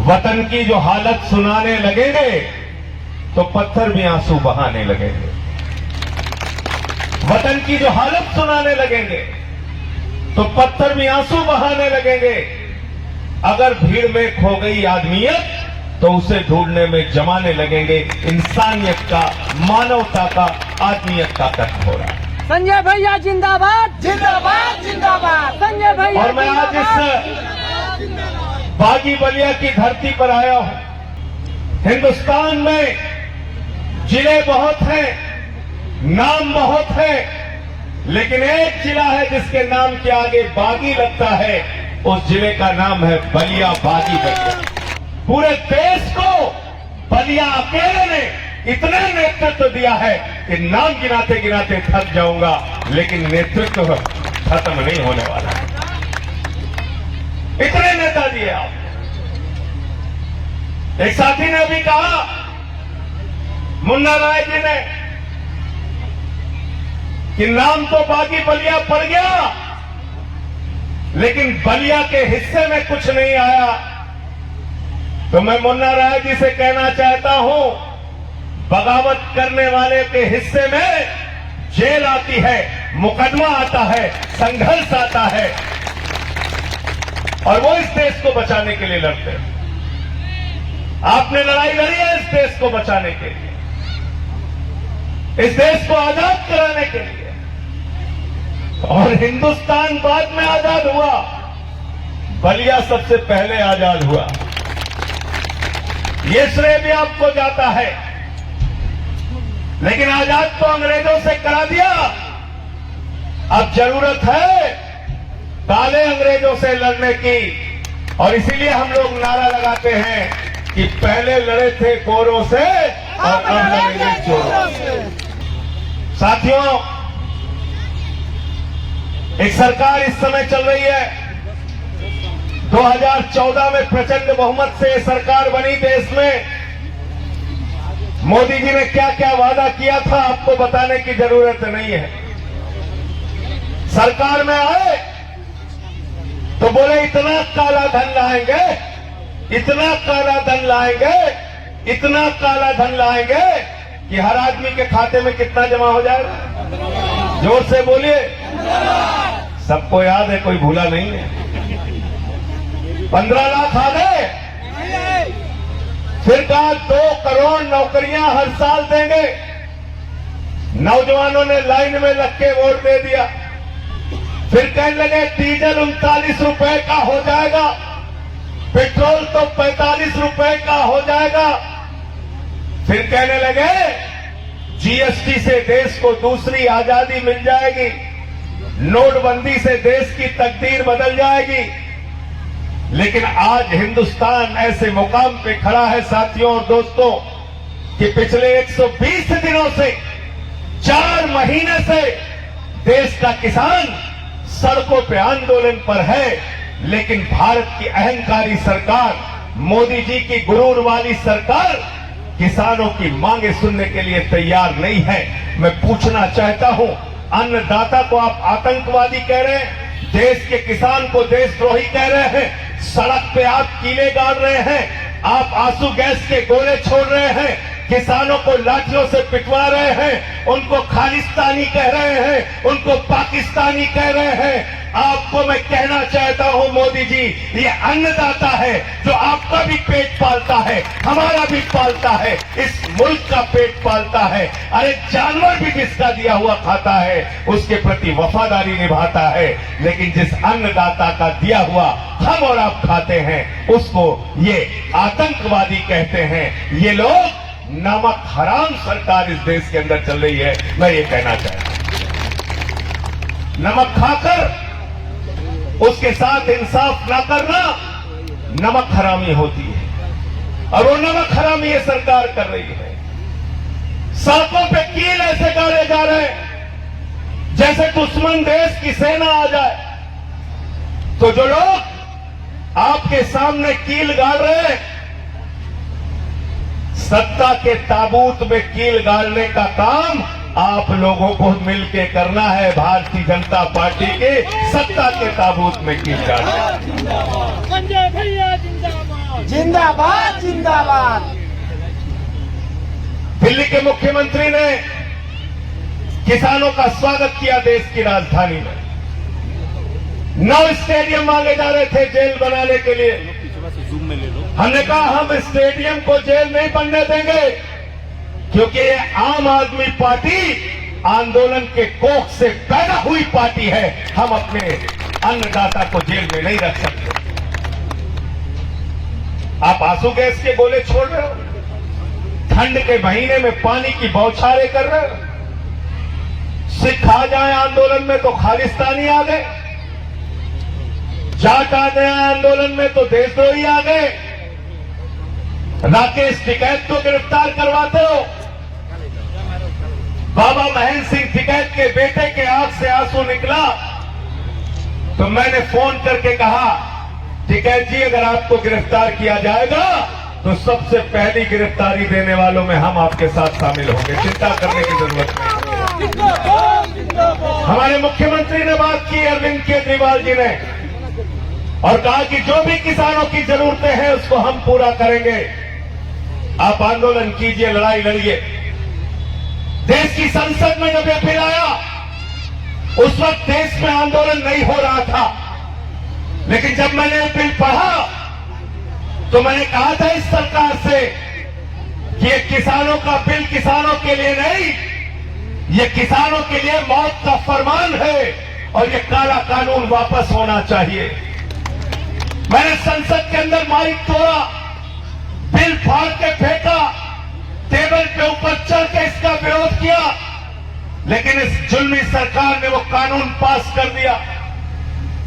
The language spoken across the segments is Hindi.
वतन की जो हालत सुनाने लगेंगे तो पत्थर भी आंसू बहाने लगेंगे। वतन की जो हालत सुनाने लगेंगे तो पत्थर भी आंसू बहाने लगेंगे। अगर भीड़ में खो गई आदमियत तो उसे ढूंढने में जमाने लगेंगे। इंसानियत का, मानवता का, आदमियत का कष्ट हो रहा है। संजय भैया जिंदाबाद, जिंदाबाद, जिंदाबाद। संजय भैया और मैं आज इस बागी बलिया की धरती पर आया हूं। हिंदुस्तान में जिले बहुत हैं, नाम बहुत है, लेकिन एक जिला है जिसके नाम के आगे बागी लगता है। उस जिले का नाम है बलिया। बागी बलिया। पूरे देश को बलिया अकेले ने इतना नेतृत्व दिया है कि नाम गिनाते गिनाते थक जाऊंगा, लेकिन नेतृत्व खत्म नहीं होने वाला है। इतने नेता दिए आप। एक साथी ने अभी कहा, मुन्ना राय जी ने, कि नाम तो बागी बलिया पड़ गया, लेकिन बलिया के हिस्से में कुछ नहीं आया। तो मैं मुन्ना राय जी से कहना चाहता हूं, बगावत करने वाले के हिस्से में जेल आती है, मुकदमा आता है, संघर्ष आता है, और वो इस देश को बचाने के लिए लड़ते हैं। आपने लड़ाई लड़ी है इस देश को बचाने के लिए, इस देश को आजाद कराने के लिए, और हिंदुस्तान बाद में आजाद हुआ, बलिया सबसे पहले आजाद हुआ। ये श्रेय भी आपको जाता है, लेकिन आजाद तो अंग्रेजों से करा दिया। अब जरूरत है काले अंग्रेजों से लड़ने की, और इसीलिए हम लोग नारा लगाते हैं कि पहले लड़े थे गोरों से और अब लड़ेंगे चोरों से। साथियों, एक सरकार इस समय चल रही है। 2014 में प्रचंड बहुमत से सरकार बनी देश में। मोदी जी ने क्या क्या वादा किया था आपको बताने की जरूरत नहीं है। सरकार में आए तो बोले इतना काला धन लाएंगे, इतना काला धन लाएंगे, इतना काला धन लाएंगे कि हर आदमी के खाते में कितना जमा हो जाएगा। जोर से बोलिए। सबको याद है, कोई भूला नहीं है। 15 लाख आ गए। फिर कहा 2 करोड़ नौकरियां हर साल देंगे। नौजवानों ने लाइन में लग के वोट दे दिया। फिर कहने लगे डीजल 39 रुपए का हो जाएगा, पेट्रोल तो 45 रुपए का हो जाएगा। फिर कहने लगे जीएसटी से देश को दूसरी आजादी मिल जाएगी, नोटबंदी से देश की तकदीर बदल जाएगी। लेकिन आज हिंदुस्तान ऐसे मुकाम पे खड़ा है साथियों और दोस्तों कि पिछले 120 दिनों से, 4 महीने से देश का किसान सड़कों पे आंदोलन पर है। लेकिन भारत की अहंकारी सरकार, मोदी जी की गुरूर वाली सरकार किसानों की मांगे सुनने के लिए तैयार नहीं है। मैं पूछना चाहता हूं, अन्नदाता को आप आतंकवादी कह रहे हैं, देश के किसान को देशद्रोही कह रहे हैं, सड़क पे आप कीले गाड़ रहे हैं, आप आंसू गैस के गोले छोड़ रहे हैं, किसानों को लाठियों से पिटवा रहे हैं, उनको खालिस्तानी कह रहे हैं, उनको पाकिस्तानी कह रहे हैं। आपको मैं कहना चाहता हूं मोदी जी, ये अन्नदाता है जो आपका भी पेट पालता है, हमारा भी पालता है, इस मुल्क का पेट पालता है। अरे जानवर भी जिसका दिया हुआ खाता है उसके प्रति वफादारी निभाता है। लेकिन जिस अन्नदाता का दिया हुआ हम और आप खाते हैं उसको ये आतंकवादी कहते हैं। ये लोग नमक हराम सरकार इस देश के अंदर चल रही है। मैं ये कहना चाहता हूं, नमक खाकर उसके साथ इंसाफ ना करना नमक हरामी होती है, और वो नमक हरामी ये सरकार कर रही है। सड़कों पे कील ऐसे गाड़े जा रहे हैं जैसे दुश्मन देश की सेना आ जाए। तो जो लोग आपके सामने कील गाड़ रहे हैं, सत्ता के ताबूत में कील गाड़ने का काम आप लोगों को मिलके करना है। भारतीय जनता पार्टी के सत्ता के ताबूत में की जाए। संजय भैया जिंदाबाद जिंदाबाद जिंदाबाद। दिल्ली के मुख्यमंत्री ने किसानों का स्वागत किया देश की राजधानी में। 9 स्टेडियम मांगे जा रहे थे जेल बनाने के लिए। हमने कहा हम स्टेडियम को जेल नहीं बनने देंगे, क्योंकि ये आम आदमी पार्टी आंदोलन के कोख से पैदा हुई पार्टी है। हम अपने अन्नदाता को जेल में नहीं रख सकते। आप आंसू गैस के गोले छोड़ रहे हो, ठंड के महीने में पानी की बौछारें कर रहे हो। सिख आ जाए आंदोलन में तो खालिस्तानी आ गए, जाट आ गए आंदोलन में तो देशद्रोही आ गए। राकेश टिकैत को गिरफ्तार करवाते हो। बाबा महेंद्र सिंह टिकैत के बेटे के आंख से आंसू निकला तो मैंने फोन करके कहा, टिकैत जी अगर आपको गिरफ्तार किया जाएगा तो सबसे पहली गिरफ्तारी देने वालों में हम आपके साथ शामिल होंगे, चिंता करने की जरूरत नहीं। हमारे मुख्यमंत्री ने बात की अरविंद केजरीवाल जी ने और कहा कि जो भी किसानों की जरूरतें हैं उसको हम पूरा करेंगे। आप आंदोलन कीजिए, लड़ाई लड़िए। देश की संसद में जब यह बिल आया उस वक्त देश में आंदोलन नहीं हो रहा था, लेकिन जब मैंने ये बिल पढ़ा तो मैंने कहा था इस सरकार से कि ये किसानों का बिल किसानों के लिए नहीं, ये किसानों के लिए मौत का फरमान है और ये काला कानून वापस होना चाहिए। मैंने संसद के अंदर माइक तोड़ा, बिल फाड़ के फेंका, टेबल पे ऊपर चढ़ के इसका विरोध किया, लेकिन इस जुल्मी सरकार ने वो कानून पास कर दिया।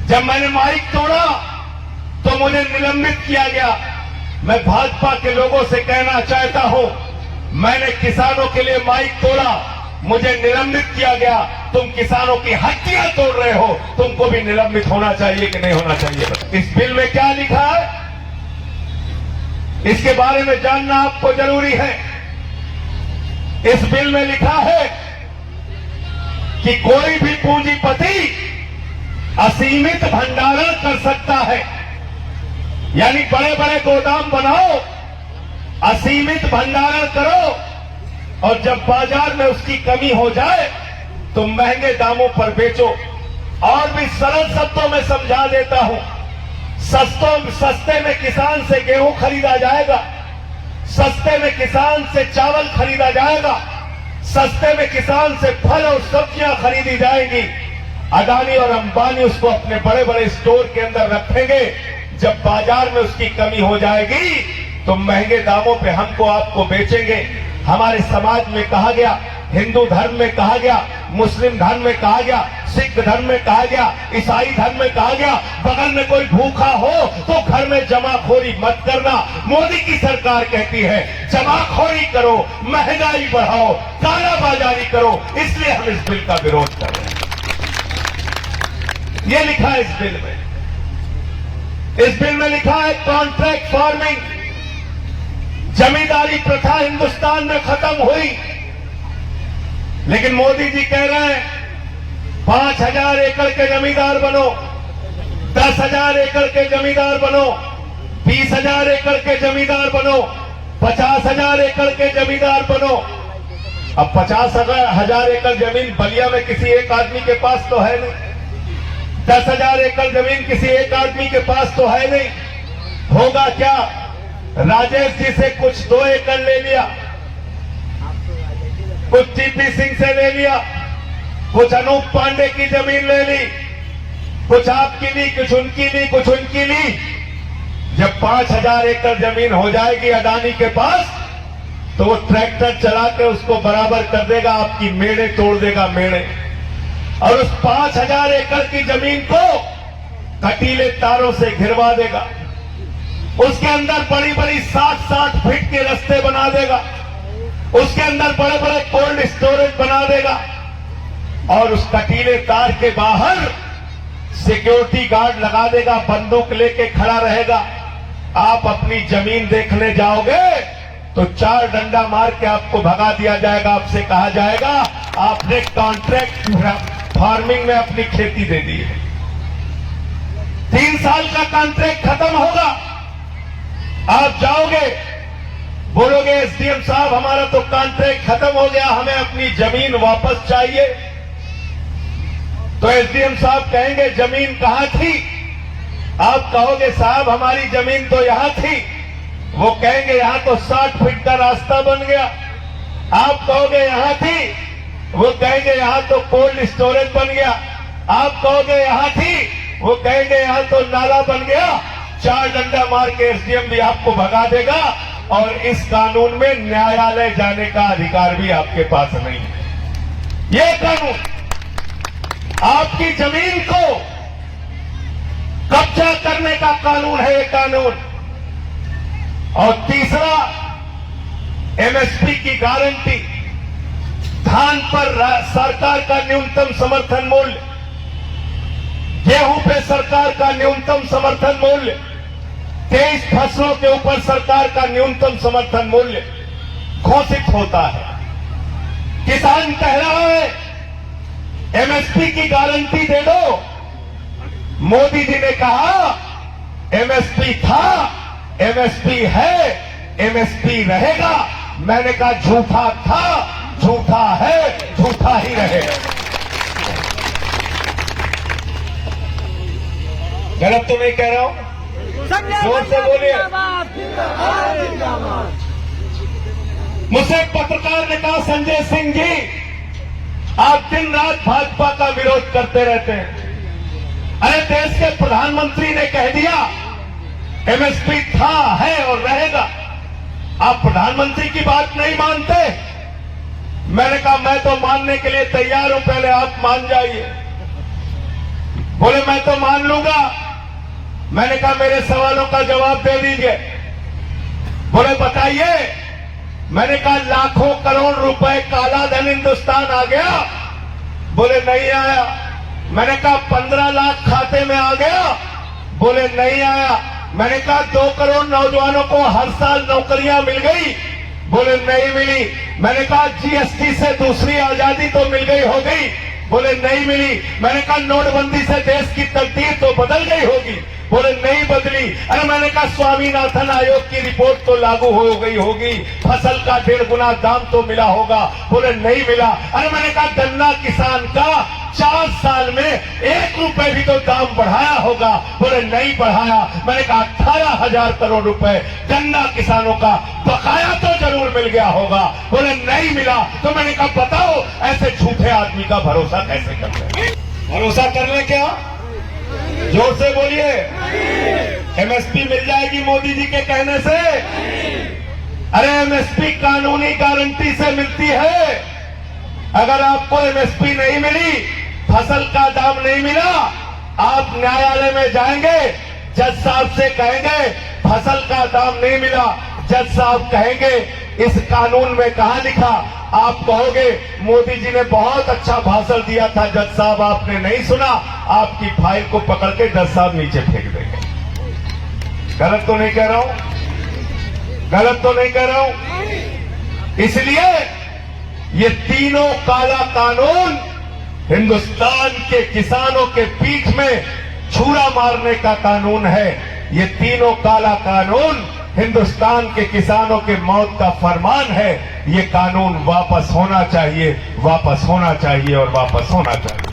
जब मैंने माइक तोड़ा तो मुझे निलंबित किया गया। मैं भाजपा के लोगों से कहना चाहता हूं, मैंने किसानों के लिए माइक तोड़ा, मुझे निलंबित किया गया। तुम किसानों की हड्डियां तोड़ रहे हो, तुमको भी निलंबित होना चाहिए कि नहीं होना चाहिए? इस बिल में क्या लिखा है इसके बारे में जानना आपको जरूरी है। इस बिल में लिखा है कि कोई भी पूंजीपति असीमित भंडारण कर सकता है, यानी बड़े बड़े गोदाम बनाओ, असीमित भंडारण करो और जब बाजार में उसकी कमी हो जाए तो महंगे दामों पर बेचो। और भी सरल शब्दों में समझा देता हूं, सस्ते में किसान से गेहूं खरीदा जाएगा, सस्ते में किसान से चावल खरीदा जाएगा, सस्ते में किसान से फल और सब्जियां खरीदी जाएंगी। अदानी और अंबानी उसको अपने बड़े बड़े स्टोर के अंदर रखेंगे। जब बाजार में उसकी कमी हो जाएगी तो महंगे दामों पे हमको आपको बेचेंगे। हमारे समाज में कहा गया, हिंदू धर्म में कहा गया, मुस्लिम धर्म में कहा गया, सिख धर्म में कहा गया, ईसाई धर्म में कहा गया, बगल में कोई भूखा हो तो घर में जमाखोरी मत करना। मोदी की सरकार कहती है जमाखोरी करो, महंगाई बढ़ाओ, कालाबाजारी करो, इसलिए हम इस बिल का विरोध कर रहे हैं। ये लिखा है इस बिल में। इस बिल में लिखा है कॉन्ट्रैक्ट फार्मिंग, जमींदारी प्रथा हिंदुस्तान में खत्म हुई, लेकिन मोदी जी कह रहे हैं 5,000 एकड़ के जमींदार बनो, 10,000 एकड़ के जमींदार बनो, 20,000 एकड़ के जमींदार बनो, 50,000 एकड़ के जमींदार बनो। अब 50,000 एकड़ जमीन बलिया में किसी एक आदमी के पास तो है नहीं, 10,000 एकड़ जमीन किसी एक आदमी के पास तो है नहीं। होगा क्या, राजेश जी से कुछ 2 एकड़ ले लिया, कुछ टीपी सिंह से ले लिया, कुछ अनूप पांडे की जमीन ले ली, कुछ आपकी ली, कुछ उनकी ली, कुछ उनकी ली। जब 5,000 एकड़ जमीन हो जाएगी अदानी के पास तो वो ट्रैक्टर चला के उसको बराबर कर देगा, आपकी मेड़े तोड़ देगा, मेड़े। और उस 5,000 एकड़ की जमीन को कटीले तारों से घिरवा देगा, उसके अंदर बड़ी बड़ी 60-60 फीट के रास्ते बना देगा, उसके अंदर बड़े बड़े कोल्ड स्टोरेज बना देगा और उस कटीले तार के बाहर सिक्योरिटी गार्ड लगा देगा, बंदूक लेके खड़ा रहेगा। आप अपनी जमीन देखने जाओगे तो 4 डंडा मार के आपको भगा दिया जाएगा। आपसे कहा जाएगा आपने कॉन्ट्रैक्ट फार्मिंग में अपनी खेती दे दी है। 3 साल का कॉन्ट्रैक्ट खत्म होगा, आप जाओगे बोलोगे एसडीएम साहब हमारा तो कॉन्ट्रैक्ट खत्म हो गया, हमें अपनी जमीन वापस चाहिए। तो एसडीएम साहब कहेंगे जमीन कहां थी? आप कहोगे साहब हमारी जमीन तो यहां थी। वो कहेंगे यहां तो 60 फीट का रास्ता बन गया। आप कहोगे यहां थी। वो कहेंगे यहां तो कोल्ड स्टोरेज बन गया। आप कहोगे यहां थी। वो कहेंगे यहां तो नाला बन गया। 4 डंडा मार के एसडीएम भी आपको भगा देगा और इस कानून में न्यायालय जाने का अधिकार भी आपके पास नहीं है। ये कानून आपकी जमीन को कब्जा करने का कानून है, ये कानून। और तीसरा, एमएसपी की गारंटी, धान पर सरकार का न्यूनतम समर्थन मूल्य, गेहूं पे सरकार का न्यूनतम समर्थन मूल्य, 23 फसलों के ऊपर सरकार का न्यूनतम समर्थन मूल्य घोषित होता है। किसान कह रहा है एमएसपी की गारंटी दे दो। मोदी जी ने कहा एमएसपी था, एमएसपी है, एमएसपी रहेगा। मैंने कहा झूठा था, झूठा है, झूठा ही रहेगा। गलत तो नहीं कह रहा हूं? जोर से बोलिए। मुझसे एक पत्रकार ने कहा संजय सिंह जी आप दिन रात भाजपा का विरोध करते रहते हैं। अरे देश के प्रधानमंत्री ने कह दिया एमएसपी था, है और रहेगा, आप प्रधानमंत्री की बात नहीं मानते? मैंने कहा मैं तो मानने के लिए तैयार हूं, पहले आप मान जाइए। बोले मैं तो मान लूंगा। मैंने कहा मेरे सवालों का जवाब दे दीजिए। बोले बताइए। मैंने कहा लाखों करोड़ रुपए काला धन हिंदुस्तान आ गया? बोले नहीं आया। मैंने कहा 15 लाख खाते में आ गया? बोले नहीं आया। मैंने कहा 2 करोड़ नौजवानों को हर साल नौकरियां मिल गई? बोले नहीं मिली। मैंने कहा जीएसटी से दूसरी आजादी तो मिल गई हो गई? बोले नहीं मिली। मैंने कहा नोटबंदी से देश की तकदीर तो बदल गई होगी? बोले नहीं बदली। अरे मैंने कहा स्वामीनाथन आयोग की रिपोर्ट तो लागू हो गई होगी, फसल का 1.5 गुना दाम तो मिला होगा? बोले नहीं मिला। अरे मैंने कहा गन्ना किसान का 4 साल में 1 रुपए भी तो दाम बढ़ाया होगा? बोले नहीं बढ़ाया। मैंने कहा 18,000 करोड़ रुपए गन्ना किसानों का बकाया तो जरूर मिल गया होगा? बोले नहीं मिला। तो मैंने कहा बताओ ऐसे झूठे आदमी का भरोसा कैसे करते हैं? भरोसा कर ले क्या? जोर से बोलिए। एमएसपी मिल जाएगी मोदी जी के कहने से? अरे एमएसपी कानूनी गारंटी से मिलती है। अगर आपको एमएसपी नहीं मिली, फसल का दाम नहीं मिला, आप न्यायालय में जाएंगे, जज साहब से कहेंगे फसल का दाम नहीं मिला। जज साहब कहेंगे इस कानून में कहां लिखा? आप कहोगे मोदी जी ने बहुत अच्छा भाषण दिया था जज साहब, आपने नहीं सुना। आपकी फाइल को पकड़ के जज साहब नीचे फेंक देंगे। गलत तो नहीं कह रहा हूं? गलत तो नहीं कह रहा हूं? इसलिए ये तीनों काला कानून हिंदुस्तान के किसानों के पीठ में छुरा मारने का कानून है। ये तीनों काला कानून हिंदुस्तान के किसानों के मौत का फरमान है। ये कानून वापस होना चाहिए, वापस होना चाहिए और वापस होना चाहिए।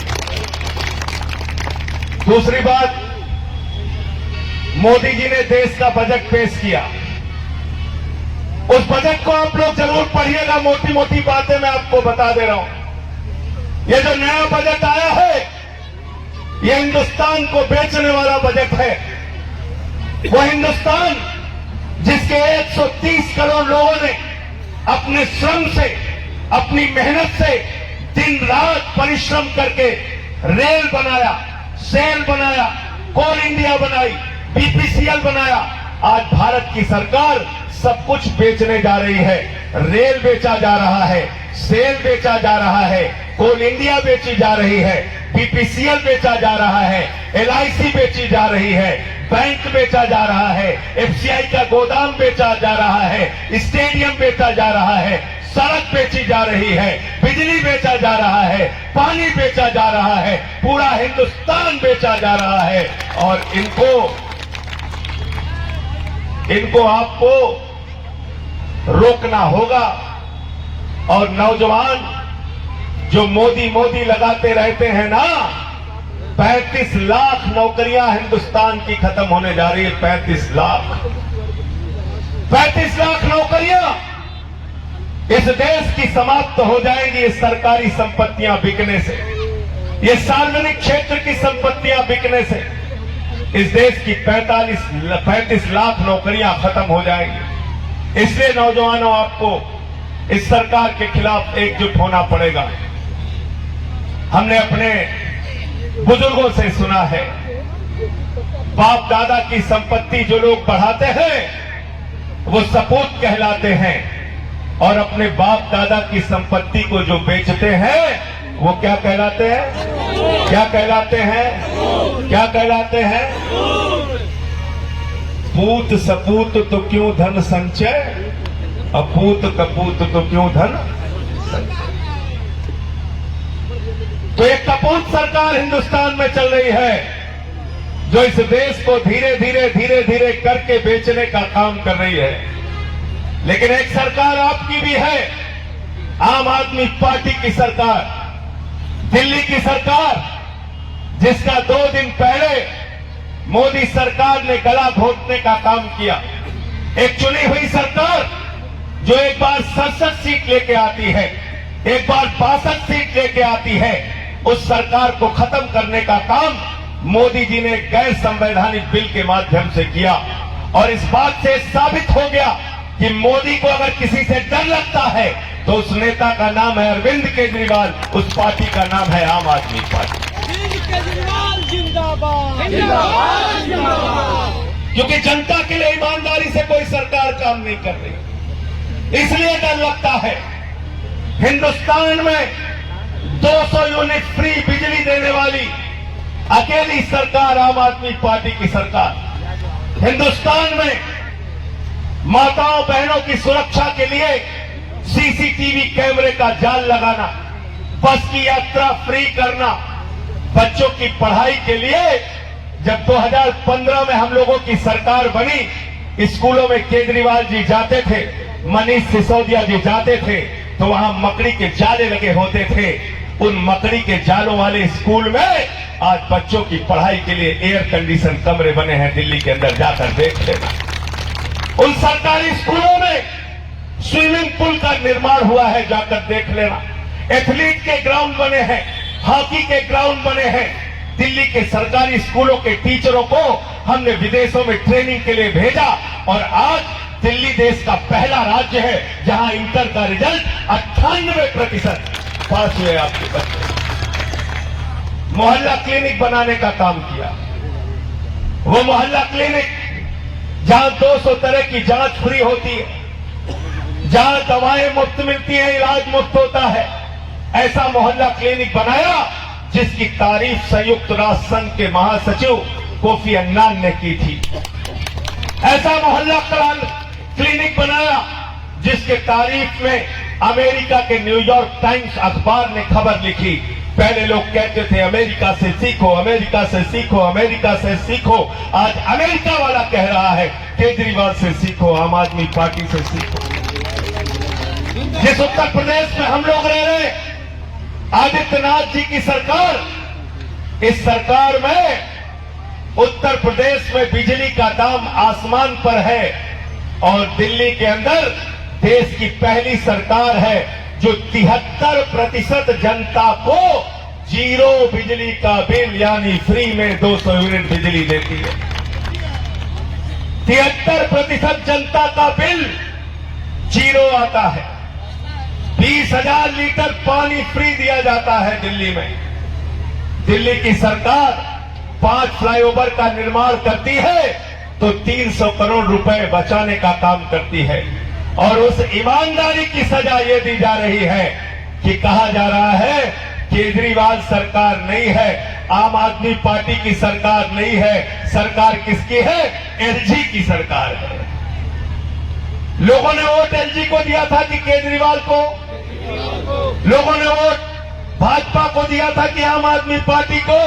दूसरी बात, मोदी जी ने देश का बजट पेश किया। उस बजट को आप लोग जरूर पढ़िएगा। मोटी मोटी बातें मैं आपको बता दे रहा हूं। ये जो नया बजट आया है, ये हिंदुस्तान को बेचने वाला बजट है। वो हिंदुस्तान जिसके 130 करोड़ लोगों ने अपने श्रम से, अपनी मेहनत से दिन रात परिश्रम करके रेल बनाया, सेल बनाया, कोल इंडिया बनाई, बीपीसीएल बनाया। आज भारत की सरकार सब कुछ बेचने जा रही है। रेल बेचा जा रहा है, सेल बेचा जा रहा है, कोल इंडिया बेची जा रही है, बीपीसीएल बेचा जा रहा है, एलआईसी बेची जा रही है, बैंक बेचा जा रहा है, एफसीआई का गोदाम बेचा जा रहा है, स्टेडियम बेचा जा रहा है, सड़क बेची जा रही है, बिजली बेचा जा रहा है, पानी बेचा जा रहा है, पूरा हिंदुस्तान बेचा जा रहा है। और इनको आपको रोकना होगा। और नौजवान जो मोदी मोदी लगाते रहते हैं ना, 35 लाख नौकरियां हिंदुस्तान की खत्म होने जा रही है। 35 लाख नौकरियां इस देश की समाप्त हो जाएंगी। ये सरकारी संपत्तियां बिकने से, ये सार्वजनिक क्षेत्र की संपत्तियां बिकने से इस देश की 35 लाख नौकरियां खत्म हो जाएंगी। इसलिए नौजवानों, आपको इस सरकार के खिलाफ एकजुट होना पड़ेगा। हमने अपने बुजुर्गों से सुना है, बाप दादा की संपत्ति जो लोग बढ़ाते हैं वो सपूत कहलाते हैं, और अपने बाप दादा की संपत्ति को जो बेचते हैं वो क्या कहलाते हैं? क्या कहलाते हैं? क्या कहलाते हैं? पूत सपूत तो क्यों धन संचय, अपूत कपूत तो क्यों धन संचय। तो एक कपूत सरकार हिंदुस्तान में चल रही है, जो इस देश को धीरे धीरे करके बेचने का काम कर रही है। लेकिन एक सरकार आपकी भी है, आम आदमी पार्टी की सरकार, दिल्ली की सरकार, जिसका 2 दिन पहले मोदी सरकार ने गला घोटने का काम किया। एक चुनी हुई सरकार जो एक बार 67 सीट लेके आती है, एक बार 62 सीट लेके आती है, उस सरकार को खत्म करने का काम मोदी जी ने गैर संवैधानिक बिल के माध्यम से किया। और इस बात से साबित हो गया कि मोदी को अगर किसी से डर लगता है तो उस नेता का नाम है अरविंद केजरीवाल, उस पार्टी का नाम है आम आदमी पार्टी। केजरीवाल जिंदाबाद, जिंदाबाद, जिंदाबाद। क्योंकि जनता के लिए ईमानदारी से कोई सरकार काम नहीं कर रही, इसलिए डर लगता है। हिंदुस्तान में 200 यूनिट फ्री बिजली देने वाली अकेली सरकार आम आदमी पार्टी की सरकार। हिंदुस्तान में माताओं बहनों की सुरक्षा के लिए सीसीटीवी कैमरे का जाल लगाना, बस की यात्रा फ्री करना, बच्चों की पढ़ाई के लिए जब 2015 में हम लोगों की सरकार बनी, स्कूलों में केजरीवाल जी जाते थे, मनीष सिसोदिया जी जाते थे, तो वहां मकड़ी के जाले लगे होते थे। उन मकड़ी के जालों वाले स्कूल में आज बच्चों की पढ़ाई के लिए एयर कंडीशन कमरे बने हैं। दिल्ली के अंदर जाकर देख लेना। उन सरकारी स्कूलों में स्विमिंग पूल का निर्माण हुआ है, जाकर देख लेना। एथलीट के ग्राउंड बने हैं, हॉकी के ग्राउंड बने हैं। दिल्ली के सरकारी स्कूलों के टीचरों को हमने विदेशों में ट्रेनिंग के लिए भेजा, और आज दिल्ली देश का पहला राज्य है जहां इंटर का रिजल्ट 98% पास हुए आपके बच्चे। मोहल्ला क्लिनिक बनाने का काम किया। वो मोहल्ला क्लिनिक जहां 200 तरह की जांच फ्री होती है, जहां दवाएं मुफ्त मिलती हैं, इलाज मुफ्त होता है, ऐसा मोहल्ला क्लिनिक बनाया जिसकी तारीफ संयुक्त राष्ट्र संघ के महासचिव कोफी अन्नान ने की थी। ऐसा मोहल्ला क्लिनिक बनाया जिसके तारीफ में अमेरिका के न्यूयॉर्क टाइम्स अखबार ने खबर लिखी। पहले लोग कहते थे अमेरिका से सीखो, अमेरिका से सीखो, अमेरिका से सीखो। आज अमेरिका वाला कह रहा है केजरीवाल से सीखो, आम आदमी पार्टी से सीखो। जिस उत्तर प्रदेश में हम लोग रह रहे हैं, आदित्यनाथ जी की सरकार, इस सरकार में उत्तर प्रदेश में बिजली का दाम आसमान पर है, और दिल्ली के अंदर देश की पहली सरकार है जो 73% जनता को जीरो बिजली का बिल यानी फ्री में 200 यूनिट बिजली देती है। 73% जनता का बिल जीरो आता है। 20,000 लीटर पानी फ्री दिया जाता है दिल्ली में। दिल्ली की सरकार 5 फ्लाईओवर का निर्माण करती है तो 300 करोड़ रुपए बचाने का काम करती है, और उस ईमानदारी की सजा ये दी जा रही है कि कहा जा रहा है केजरीवाल सरकार नहीं है, आम आदमी पार्टी की सरकार नहीं है। सरकार किसकी है? एलजी की सरकार है। लोगों ने वोट एलजी को दिया था कि केजरीवाल को? लोगों ने वोट भाजपा को दिया था कि आम आदमी पार्टी को?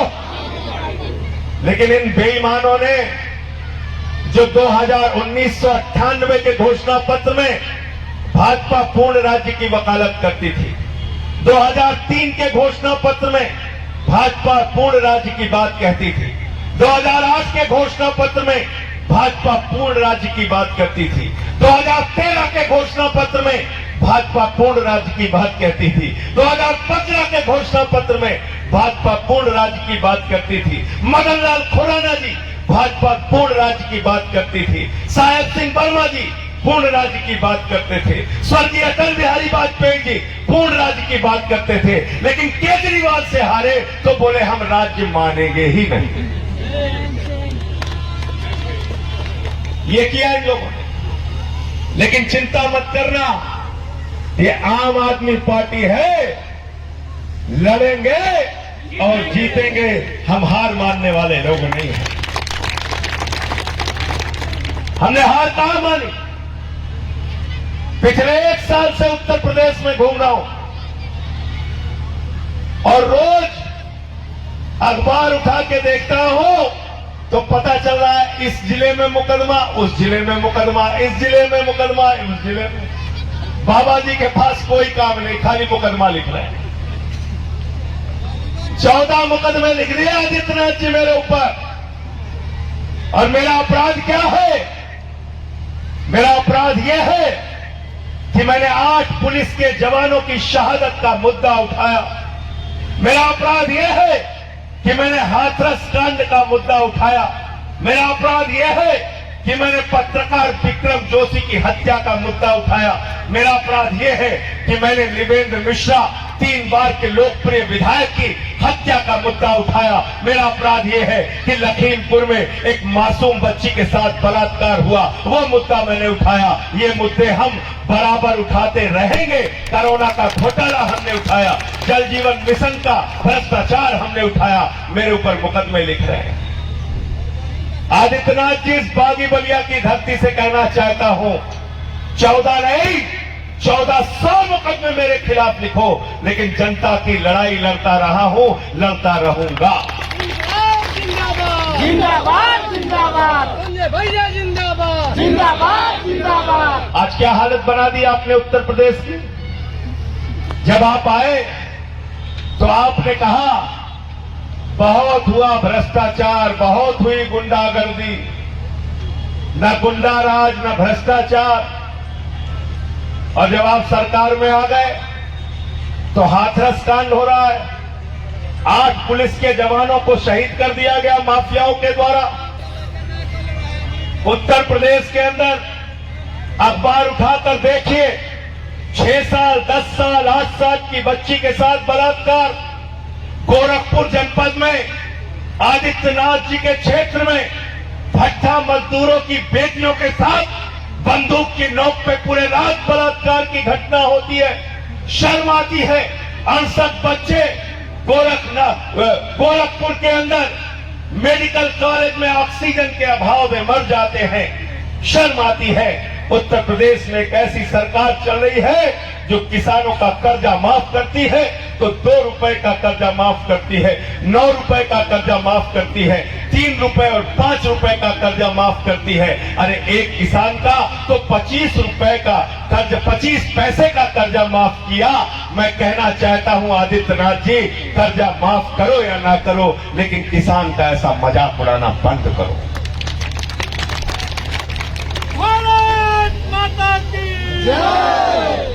लेकिन इन बेईमानों ने जो 1998 के घोषणा पत्र में भाजपा पूर्ण राज्य की वकालत करती थी, 2003 के घोषणा पत्र में भाजपा पूर्ण राज्य की बात कहती थी, 2008 के घोषणा पत्र में भाजपा पूर्ण राज्य की बात करती थी, 2013 के घोषणा पत्र में भाजपा पूर्ण राज्य की बात कहती थी, 2015 के घोषणा पत्र में भाजपा पूर्ण राज्य की बात करती थी। मदन लाल खुराना जी भाजपा पूर्ण राज्य की बात करती थी, साहेब सिंह वर्मा जी पूर्ण राज्य की बात करते थे, स्वर्गीय अटल बिहारी वाजपेयी जी पूर्ण राज्य की बात करते थे। लेकिन केजरीवाल से हारे तो बोले हम राज्य मानेंगे ही नहीं। ये किया इन लोगों ने। लेकिन चिंता मत करना, ये आम आदमी पार्टी है, लड़ेंगे और जीतेंगे। हम हार मानने वाले लोग नहीं हैं। हमने हार कहां मानी? पिछले 1 साल से उत्तर प्रदेश में घूम रहा हूं और रोज अखबार उठा के देखता हूं तो पता चल रहा है इस जिले में मुकदमा, उस जिले में मुकदमा, इस जिले में मुकदमा, उस जिले में। बाबा जी के पास कोई काम नहीं, खाली मुकदमा लिख रहे हैं। 14 मुकदमे लिख दिए आदित्यनाथ जी मेरे ऊपर। और मेरा अपराध क्या है? मेरा अपराध यह है कि मैंने 8 पुलिस के जवानों की शहादत का मुद्दा उठाया। मेरा अपराध यह है कि मैंने हाथरस कांड का मुद्दा उठाया। मेरा अपराध यह है कि मैंने पत्रकार विक्रम जोशी की हत्या का मुद्दा उठाया। मेरा अपराध यह है कि मैंने लिवेंद्र मिश्रा 3 बार के लोकप्रिय विधायक की हत्या का मुद्दा उठाया। मेरा अपराध यह है कि लखीमपुर में एक मासूम बच्ची के साथ बलात्कार हुआ, वो मुद्दा मैंने उठाया। ये मुद्दे हम बराबर उठाते रहेंगे। कोरोना का घोटाला हमने उठाया, जल जीवन मिशन का भ्रष्टाचार हमने उठाया। मेरे ऊपर मुकदमे लिख रहे हैं। आदित्यनाथ जी, इस बागी बलिया की धरती से कहना चाहता हूं, 14 नहीं 1400 मुकदमे मेरे खिलाफ लिखो, लेकिन जनता की लड़ाई लड़ता रहा हूं, लड़ता रहूंगा। जिंदाबाद जिंदाबाद संजय भैया जिंदाबाद जिंदाबाद जिंदाबाद। आज क्या हालत बना दी आपने उत्तर प्रदेश की? जब आप आए तो आपने कहा बहुत हुआ भ्रष्टाचार, बहुत हुई गुंडागर्दी। न गुंडा राज न भ्रष्टाचार। और जब आप सरकार में आ गए तो हाथरस कांड हो रहा है। 8 पुलिस के जवानों को शहीद कर दिया गया माफियाओं के द्वारा। उत्तर प्रदेश के अंदर अखबार उठाकर देखिए, 6 साल 10 साल 8 साल की बच्ची के साथ बलात्कार। गोरखपुर जनपद में आदित्यनाथ जी के क्षेत्र में भट्टा मजदूरों की बेटियों के साथ बंदूक की नोक पे पूरे रात बलात्कार की घटना होती है। शर्म आती है। 68 बच्चे गोरखपुर के अंदर मेडिकल कॉलेज में ऑक्सीजन के अभाव में मर जाते हैं। शर्म आती है। उत्तर प्रदेश में एक ऐसी सरकार चल रही है जो किसानों का कर्जा माफ करती है तो 2 रुपए का कर्जा माफ करती है, 9 रुपए का कर्जा माफ करती है, 3 रुपए और 5 रुपए का कर्जा माफ करती है। अरे एक किसान का तो 25 रुपए का कर्ज, 25 पैसे का कर्जा माफ किया। मैं कहना चाहता हूं आदित्यनाथ जी, कर्जा माफ करो या ना करो, लेकिन किसान का ऐसा मजाक उड़ाना बंद करो। भारत माता की जय।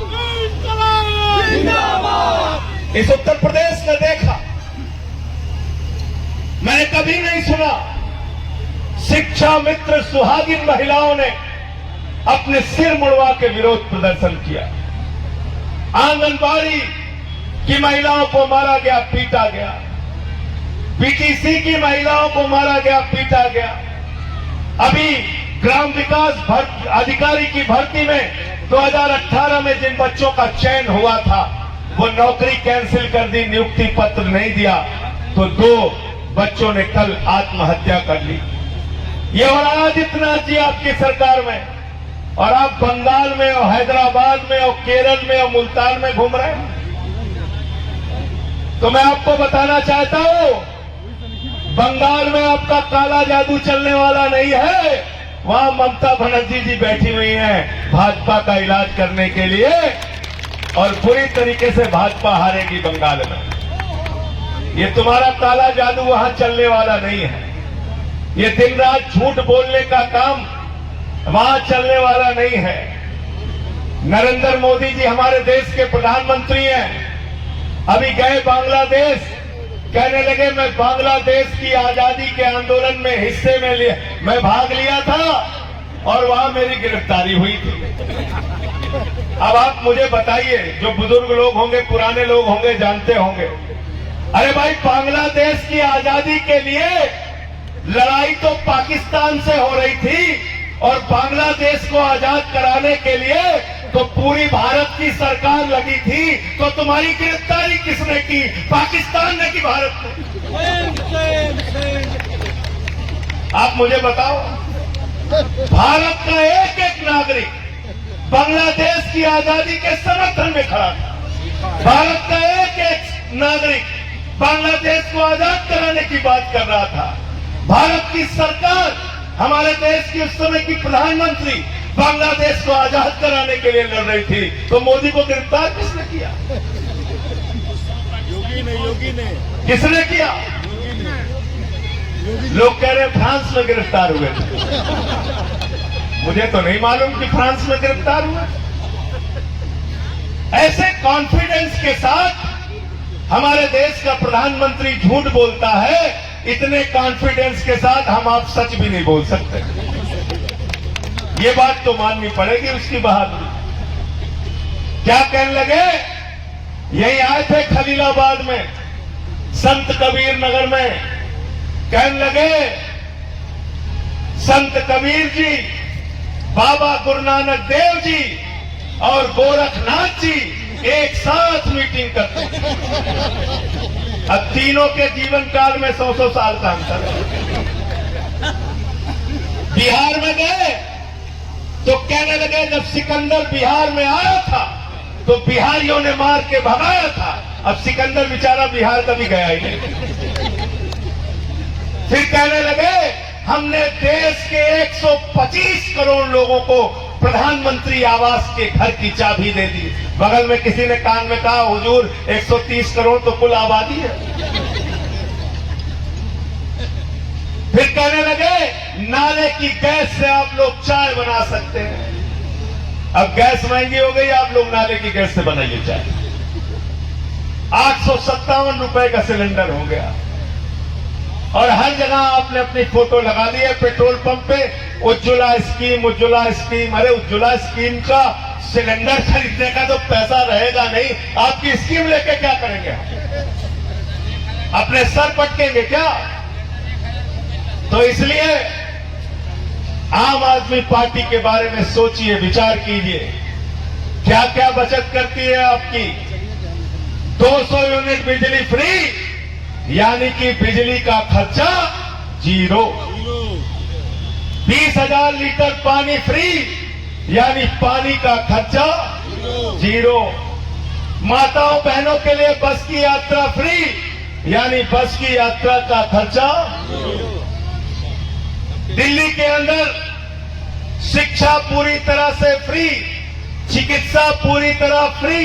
जिंदाबाद। इस उत्तर प्रदेश में देखा, मैंने कभी नहीं सुना शिक्षा मित्र सुहागिन महिलाओं ने अपने सिर मुड़वा के विरोध प्रदर्शन किया। आंगनबाड़ी की महिलाओं को मारा गया, पीटा गया। बीटीसी की महिलाओं को मारा गया, पीटा गया। अभी ग्राम विकास अधिकारी की भर्ती में 2018 में जिन बच्चों का चयन हुआ था वो नौकरी कैंसिल कर दी, नियुक्ति पत्र नहीं दिया, तो 2 बच्चों ने कल आत्महत्या कर ली। ये हो रहा आदित्यनाथ जी आपकी सरकार में, और आप बंगाल में और हैदराबाद में और केरल में और मुल्तान में घूम रहे हैं। तो मैं आपको बताना चाहता हूं, बंगाल में आपका काला जादू चलने वाला नहीं है। वहां ममता बनर्जी जी बैठी हुई हैं भाजपा का इलाज करने के लिए, और पूरी तरीके से भाजपा हारेगी बंगाल में। ये तुम्हारा काला जादू वहां चलने वाला नहीं है। ये दिन रात झूठ बोलने का काम वहां चलने वाला नहीं है। नरेंद्र मोदी जी हमारे देश के प्रधानमंत्री हैं, अभी गए बांग्लादेश, कहने लगे मैं बांग्लादेश की आजादी के आंदोलन में हिस्से में मैं भाग लिया था और वहां मेरी गिरफ्तारी हुई थी। अब आप मुझे बताइए, जो बुजुर्ग लोग होंगे, पुराने लोग होंगे, जानते होंगे, अरे भाई बांग्लादेश की आजादी के लिए लड़ाई तो पाकिस्तान से हो रही थी, और बांग्लादेश को आजाद कराने के लिए तो पूरी भारत की सरकार लगी थी। तो तुम्हारी गिरफ्तारी किसने की? पाकिस्तान ने की, भारत ने? आप मुझे बताओ, भारत का एक एक नागरिक बांग्लादेश की आजादी के समर्थन में खड़ा था। भारत का एक एक नागरिक बांग्लादेश को आजाद कराने की बात कर रहा था। भारत की सरकार, हमारे देश की उस समय की प्रधानमंत्री बांग्लादेश को आजाद कराने के लिए लड़ रही थी। तो मोदी को गिरफ्तार किसने किया? योगी ने। किसने किया? लोग कह रहे हैं फ्रांस में गिरफ्तार हुए थे। मुझे तो नहीं मालूम कि फ्रांस में गिरफ्तार हुए। ऐसे कॉन्फिडेंस के साथ हमारे देश का प्रधानमंत्री झूठ बोलता है, इतने कॉन्फिडेंस के साथ हम आप सच भी नहीं बोल सकते। ये बात तो माननी पड़ेगी उसकी बहादुरी। क्या कहने लगे? यही आए थे खलीलाबाद में, संत कबीर नगर में, कहने लगे संत कबीर जी, बाबा गुरु नानक देव जी और गोरखनाथ जी एक साथ मीटिंग करते हैं। अब तीनों के जीवन काल में 100-100 साल का अंतर है। बिहार में गए तो कहने लगे जब सिकंदर बिहार में आया था तो बिहारियों ने मार के भगाया था। अब सिकंदर बेचारा बिहार कभी गया ही नहीं। फिर कहने लगे हमने देश के 125 करोड़ लोगों को प्रधानमंत्री आवास के घर की चाबी दे दी। बगल में किसी ने कान में कहा, हुजूर 130 करोड़ तो कुल आबादी है। फिर कहने लगे नाले की गैस से आप लोग चाय बना सकते हैं। अब गैस महंगी हो गई, आप लोग नाले की गैस से बनाइए चाय। 857 रुपए का सिलेंडर हो गया, और हर जगह आपने अपनी फोटो लगा दी है पेट्रोल पंप पे, उज्ज्वला स्कीम, उज्ज्वला स्कीम। अरे उज्ज्वला स्कीम का सिलेंडर खरीदने का तो पैसा रहेगा नहीं, आपकी स्कीम लेके क्या करेंगे? अपने सर पटकेंगे क्या? तो इसलिए आम आदमी पार्टी के बारे में सोचिए, विचार कीजिए, क्या क्या बचत करती है आपकी। 200 यूनिट बिजली फ्री, यानी कि बिजली का खर्चा जीरो। 20,000 लीटर पानी फ्री, यानी पानी का खर्चा जीरो। माताओं बहनों के लिए बस की यात्रा फ्री, यानी बस की यात्रा का खर्चा। दिल्ली के अंदर शिक्षा पूरी तरह से फ्री, चिकित्सा पूरी तरह फ्री,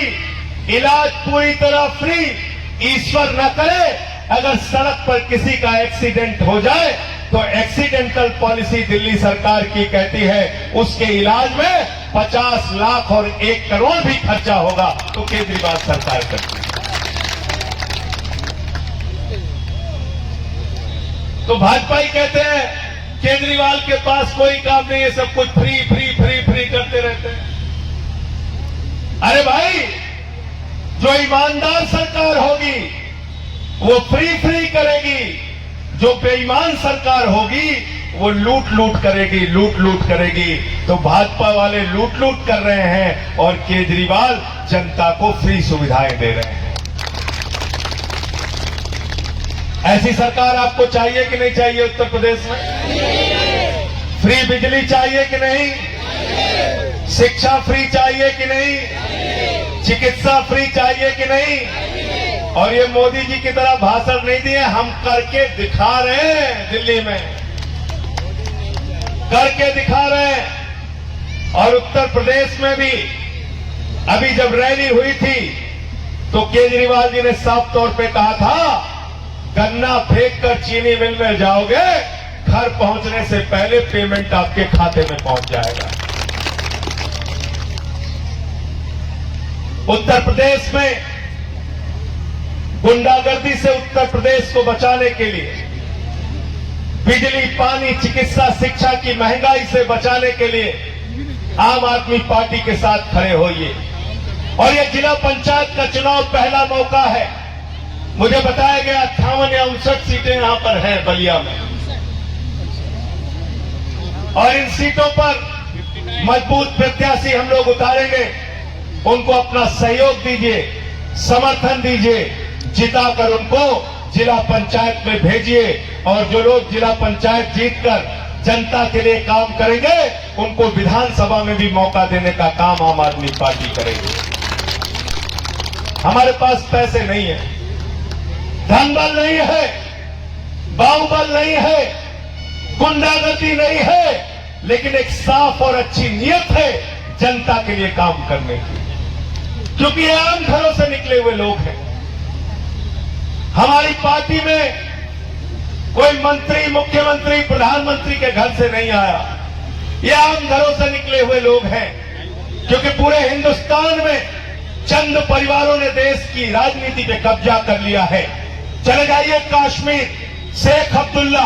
इलाज पूरी तरह फ्री। ईश्वर न करे अगर सड़क पर किसी का एक्सीडेंट हो जाए तो एक्सीडेंटल पॉलिसी दिल्ली सरकार की कहती है उसके इलाज में 50 लाख और 1 करोड़ भी खर्चा होगा, तो केजरीवाल सरकार करती है। तो भाजपा ही कहते हैं केजरीवाल के पास कोई काम नहीं है, सब कुछ फ्री फ्री फ्री फ्री करते रहते हैं। अरे भाई, जो ईमानदार सरकार होगी वो फ्री फ्री करेगी, जो बेईमान सरकार होगी वो लूट लूट करेगी, लूट लूट करेगी। तो भाजपा वाले लूट लूट कर रहे हैं और केजरीवाल जनता को फ्री सुविधाएं दे रहे हैं। ऐसी सरकार आपको चाहिए कि नहीं चाहिए उत्तर प्रदेश में? फ्री बिजली चाहिए कि नहीं? शिक्षा फ्री चाहिए कि नहीं? चिकित्सा फ्री चाहिए कि नहीं? और ये मोदी जी की तरह भाषण नहीं दिए, हम करके दिखा रहे हैं। दिल्ली में करके दिखा रहे हैं। और उत्तर प्रदेश में भी अभी जब रैली हुई थी तो केजरीवाल जी ने साफ तौर पे कहा था, गन्ना फेंक कर चीनी मिल में जाओगे, घर पहुंचने से पहले पेमेंट आपके खाते में पहुंच जाएगा। उत्तर प्रदेश में गुंडागर्दी से उत्तर प्रदेश को बचाने के लिए, बिजली, पानी, चिकित्सा, शिक्षा की महंगाई से बचाने के लिए आम आदमी पार्टी के साथ खड़े होइए। और यह जिला पंचायत का चुनाव पहला मौका है। मुझे बताया गया 58 या 59 सीटें यहां पर हैं बलिया में, और इन सीटों पर मजबूत प्रत्याशी हम लोग उतारेंगे। उनको अपना सहयोग दीजिए, समर्थन दीजिए, जिताकर उनको जिला पंचायत में भेजिए। और जो लोग जिला पंचायत जीतकर जनता के लिए काम करेंगे, उनको विधानसभा में भी मौका देने का काम आम आदमी पार्टी करेगी। हमारे पास पैसे नहीं है, धन बल नहीं है, बाहुबल नहीं है, गुंडागर्दी नहीं है, लेकिन एक साफ और अच्छी नीयत है जनता के लिए काम करने की। क्योंकि ये आम घरों से निकले हुए लोग हैं। हमारी पार्टी में कोई मंत्री, मुख्यमंत्री, प्रधानमंत्री के घर से नहीं आया। ये आम घरों से निकले हुए लोग हैं। क्योंकि पूरे हिंदुस्तान में चंद परिवारों ने देश की राजनीति पे कब्जा कर लिया है। चले जाइए कश्मीर, शेख अब्दुल्ला,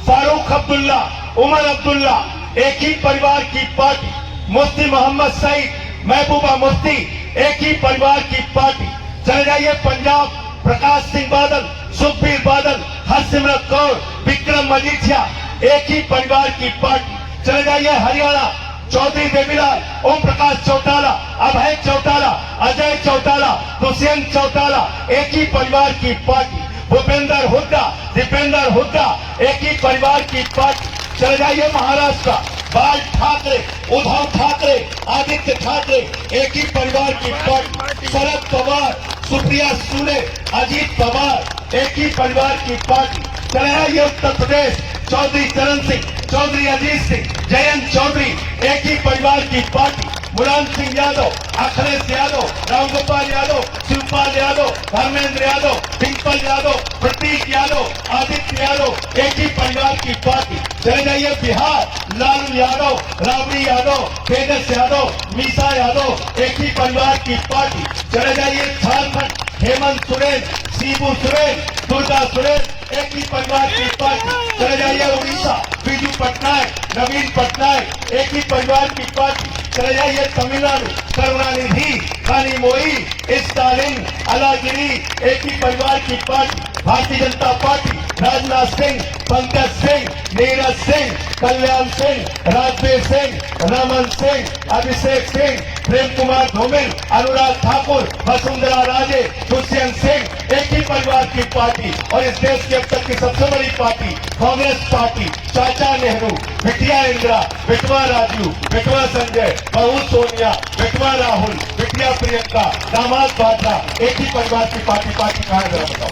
फारूक अब्दुल्ला, उमर अब्दुल्ला, एक ही परिवार की पार्टी। मुफ्ती मोहम्मद सईद, महबूबा मुफ्ती, एक ही परिवार की पार्टी। चले जाइए पंजाब, प्रकाश सिंह बादल, सुखबीर बादल, हरसिमरत कौर, विक्रम मजीठिया, एक ही परिवार की पार्टी। चले जाइए हरियाणा, चौधरी देवीलाल, ओम प्रकाश चौटाला, अभय चौटाला, अजय चौटाला, दुष्यंत चौटाला, एक ही परिवार की पार्टी। भूपेंद्र हुड्डा, दीपेंद्र हुड्डा, एक ही परिवार की पार्टी। चले जाइए महाराष्ट्र, बाल ठाकरे, उद्धव ठाकरे, आदित्य ठाकरे, एक ही परिवार की पार्टी। शरद पवार, सुप्रिया सुले, अजीत पवार, एक ही परिवार की पार्टी। चले जाइए उत्तर प्रदेश, चौधरी चरण सिंह, चौधरी अजीत सिंह, जयंत चौधरी, एक ही परिवार की पार्टी। मुलायम सिंह यादव, अखिलेश यादव, रामगोपाल यादव, शिवपाल यादव, धर्मेंद्र यादव, डिम्पल यादव, प्रतीक यादव, आदित्य यादव, एक ही परिवार की पार्टी। चले जाइए बिहार, लालू यादव, राबड़ी यादव, तेजस यादव, मीसा यादव, एक ही परिवार की पार्टी। चले जाइए झारखंड, हेमंत सोरेन, शिबू सोरेन, दुर्गा सोरेन, एक ही परिवार की पार्टी। चले जाइए उड़ीसा, बीजू पटनायक, नवीन पटनायक, एक ही परिवार की पार्टी। चले जाइए तमिलनाडु, करुणानिधि, कानीमोई, स्टालिन, अलागिरी, एक ही परिवार की पार्टी। भारतीय जनता पार्टी, राजनाथ सिंह, पंकज सिंह, नीरज सिंह, कल्याण सिंह, राजवीर सिंह, रमन सिंह, अभिषेक सिंह, प्रेम कुमार धूमिल, अनुराग ठाकुर, वसुंधरा राजे, दुष्यंत सिंह, एक ही परिवार की पार्टी। और इस देश की अब तक की सबसे बड़ी पार्टी कांग्रेस पार्टी, चाचा नेहरू, बिटिया इंदिरा, बिटवा राजू, बिटवा संजय, बहू सोनिया, बिटवा राहुल, बिटिया प्रियंका, दामाद भाजपा, एक ही परिवार की पार्टी। पार्टी कहाँ है जरा बताओ?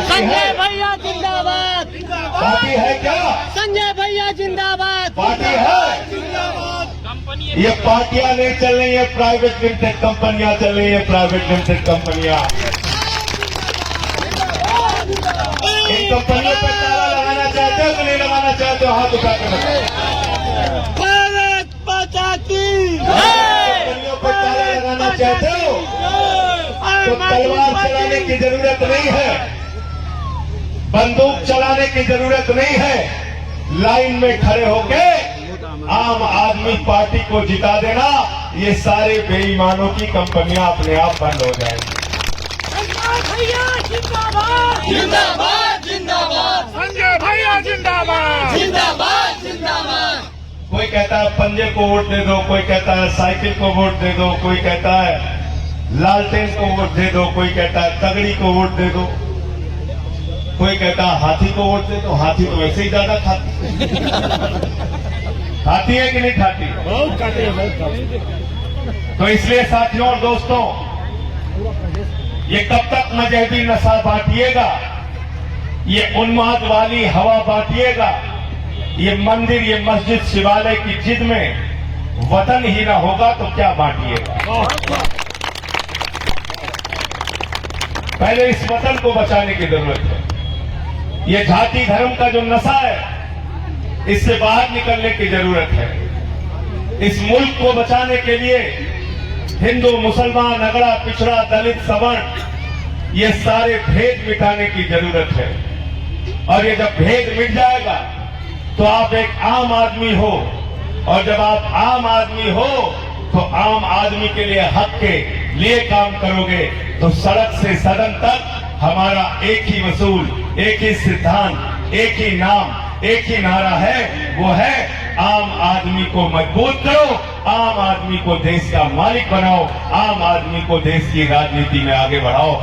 संजय भैया जिंदाबाद। पार्टी है क्या? संजय भैया जिंदाबाद। पार्टी है। ये पार्टियां नहीं चल रही है, प्राइवेट लिमिटेड कंपनियां चल रही है, प्राइवेट लिमिटेड कंपनियां। इन कंपनियों पर ताला लगाना चाहते हो कि नहीं लगाना चाहते हो? हाथ उठा कर बताओ। भारत माता की कंपनियों पर ताला लगाना चाहते हो तो तलवार चलाने की जरूरत नहीं है, बंदूक चलाने की जरूरत नहीं है। लाइन में खड़े होके आम आदमी पार्टी को जिता देना, ये सारे बेईमानों की कंपनियां अपने आप बंद हो जाएंगी। भैया जिंदाबाद, जिंदाबाद, जिंदाबाद। संजय भैया जिंदाबाद, जिंदाबाद, जिंदाबाद। कोई कहता है पंजे को वोट दे दो, कोई कहता है साइकिल को वोट दे दो, कोई कहता है लालटेन को वोट दे दो, कोई कहता है तगड़ी को वोट दे दो, कोई कहता है हाथी को वोट दे दो। हाथी तो वैसे ही ज्यादा खाती खाती है कि नहीं खाती? बहुत खाते हैं, बहुत खाते। तो इसलिए साथियों और दोस्तों, ये कब तक मजहबी नशा बांटिएगा, ये उन्माद वाली हवा बांटिएगा, ये मंदिर ये मस्जिद शिवालय की जिद में वतन ही ना होगा तो क्या बांटिएगा? पहले इस वतन को बचाने की जरूरत है। ये जाति धर्म का जो नशा है, इससे बाहर निकलने की जरूरत है। इस मुल्क को बचाने के लिए हिंदू मुसलमान अगड़ा पिछड़ा दलित सवर्ण ये सारे भेद मिटाने की जरूरत है। और ये जब भेद मिट जाएगा तो आप एक आम आदमी हो, और जब आप आम आदमी हो तो आम आदमी के लिए हक के लिए काम करोगे। तो सड़क से सदन तक हमारा एक ही वसूल, एक ही सिद्धांत, एक ही नाम, एक ही नारा है, वो है आम आदमी को मजबूत करो, आम आदमी को देश का मालिक बनाओ, आम आदमी को देश की राजनीति में आगे बढ़ाओ।